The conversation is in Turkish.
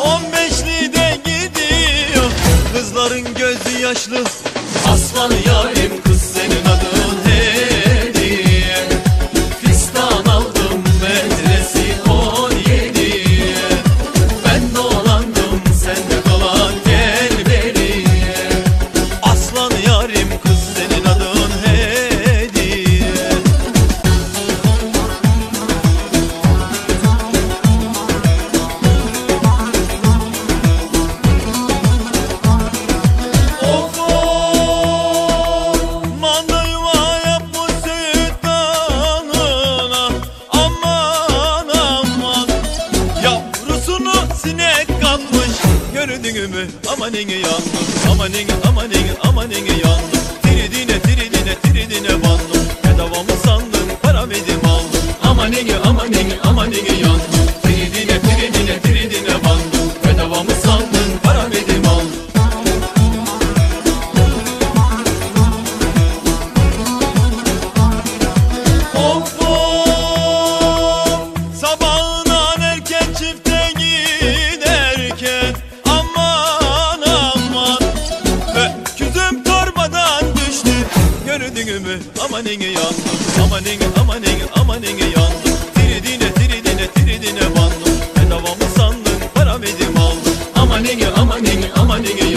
15'li de gidiyor, kızların gözü yaşlı. Aslan yarim kız senin adın hediye, fistan aldım metresi 17. Ben dolandım sen de dolan gel beriye. Aslan yarim kız senin adın hediye. Of of, manda yuva yapmış Söğüt Dağı'na. Aman aman, yavrusunu sinek kapmış. Gördün mü amanini yandım, amanini amanini amanini yandım. Tiridine tiridine tiridine bandım, bedava mı sandın param edim aldım. Amanini amanini amanini yandım. Tiridine tiridine tiridine bandım, bedava mı sandın param edim aldım. Of of, sabahından erken çifte giderken. Aman aman, öküzüm torbadan düştü. Gördün mü amanini yandım, amanini amanini amanini yandım. Tiridine tiridine tiridine bandım, bedava mı sandın param edim aldım. Amanini amanini amanini